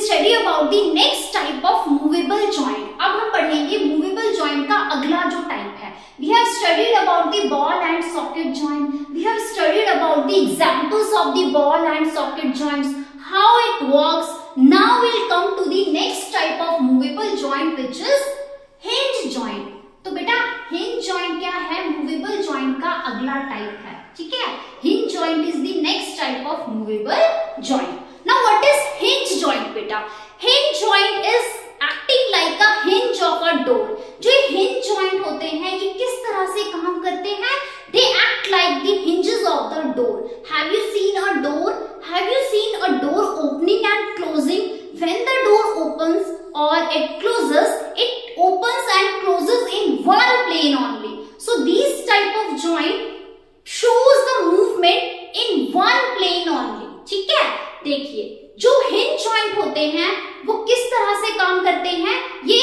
study about the next type of movable joint. अब हम पढ़ेंगे movable joint का अगला जो type है. We have studied about the ball and socket joint. We have studied about the examples of the ball and socket joints, how it works. Now we'll come to the next type of movable joint, which is hinge joint. तो बेटा hinge joint क्या है? Movable joint का अगला type है. ठीक है? Hinge joint is the next type of movable joint. Now what is hinge joint बेटा? Hinge joint is acting like a hinge of a door. जो hinge joint होते हैं ये किस तरह से काम करते हैं? They act like the hinges of the door. Have you seen a door? Have you seen a door opening and closing? When the door opens or it closes, it opens and closes in one plane only. So these type of joint shows the movement in one plane only. ठीक है? देखिए जो hinge joint होते हैं वो किस तरह से काम करते हैं? ये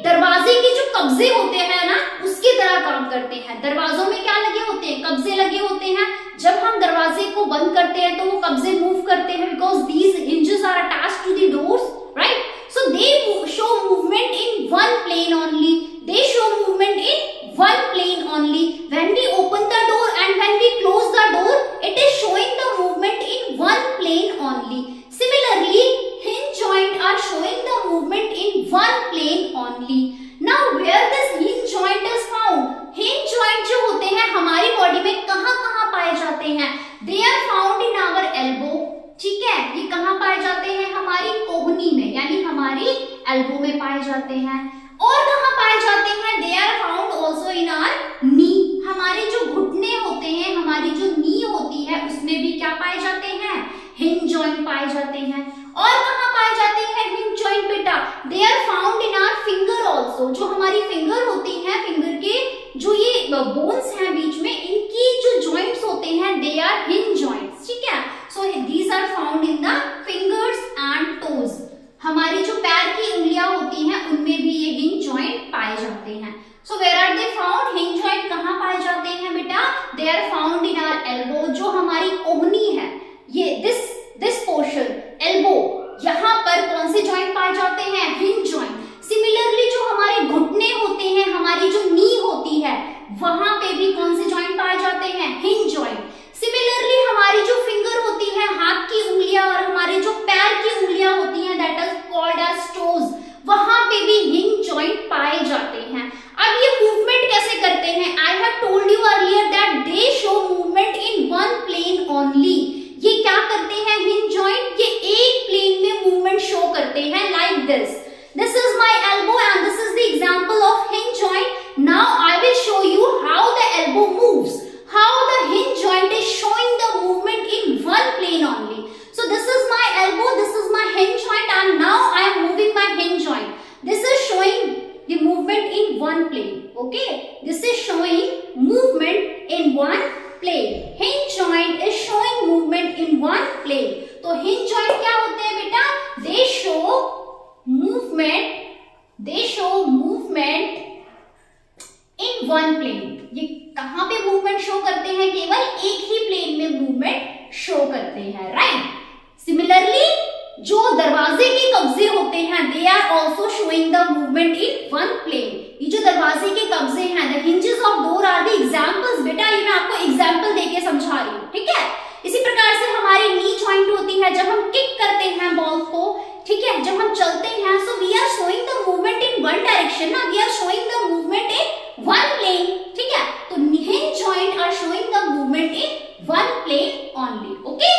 दरवाजे के जो कब्जे होते हैं ना उसकी तरह काम करते हैं. दरवाजों में क्या लगे होते हैं? कब्जे लगे होते हैं. जब हम दरवाजे को बंद करते हैं तो वो कब्जे मूव करते हैं because these hinges are attached to the doors, right? So they show movement in one plane only. They show movement in one plane only. When we open the door and when we close the door, it is showing the movement in one plane only. Similarly, hinge joint are showing the movement in one plane only. Now, where this hinge joint is found? Hinge joint जो होते हैं हमारी body में कहाँ पाए जाते हैं? They are found in our elbow. ठीक है? ये कहाँ पाए जाते हैं? हमारी कोहनी में, यानी हमारी एल्बो में पाए जाते हैं. और कहाँ पाए जाते हैं? They are found also in our knee. हमारे जो घुटने होते हैं, हमारी जो नी होती है, उसमें भी क्या पाए जाते हैं? हिंज जॉइंट पाए जाते हैं. और कहाँ पाए जाते हैं हिंज जॉइंट बेटा? They are found in our finger also. जो हमारी फिंगर होती है, फिंगर के जो ये बोन्स हैं बीच में, इनकी जो जॉइंट्स होते हैं, they are hinge joints. ठीक है? So these are found in the fingers and toes. हमारी जो पैर की उंगलियां होती हैं उनमें भी ये हिंज जॉइंट पाए जाते हैं. So where are they found? Hinge joint कहाँ पाए जाते हैं बेटा? They are found in our elbow. जो हमारी कोहनी है, ये this portion elbow, यहाँ पर कौन से जॉइंट पाए जाते हैं? Hinge joint. सिमिलरली जो हमारे घुटने होते हैं, हमारी जो नी होती है, वहां पे भी कौन से जॉइंट पाए जाते हैं? Hinge joint. सिमिलरली हमारी जो फिंगर होती है, हाथ की उंगलियां, और हमारे जो पैर की उंगलियां होती हैं, that is called as toes, वहां पे भी हिंज जॉइंट पाए जाते हैं. अब ये मूवमेंट कैसे करते हैं? I have told you earlier that they show movement in one plane only. ये क्या करते हैं हिंज जॉइंट? ये एक प्लेन में मूवमेंट शो करते हैं like this. This is my elbow and this is the example of hinge joint. Now I will show you how the elbow moves. How the hinge joint is showing the movement in one plane only. So this is my elbow, this is my hinge joint, and now I am moving my hinge joint. This is showing the movement in one plane. Okay? This is showing movement in one plane. Hinge joint is showing movement in one plane. तो hinge joint क्या होते हैं बेटा? They show movement in one plane. ये कहां पे movement show करते हैं? केवल एक ही प्लेन में मूवमेंट शो करते हैं, राइट? सिमिलरली जो दरवाजे के कब्जे होते हैं, they are also showing the movement in one plane. ये जो दरवाजे के कब्जे हैं, the hinges of door are the examples. बेटा ये मैं आपको एग्जांपल देके समझा रही हूँ. ठीक है? इसी प्रकार से हमारी नी जॉइंट होती है, जब हम किक करते हैं बॉल को, ठीक है, जब हम चलते हैं, so we are showing the movement in one direction ना, we are showing the movement in one plane. ठीक है? तो hinge joint are showing the movement in one plane only. Okay?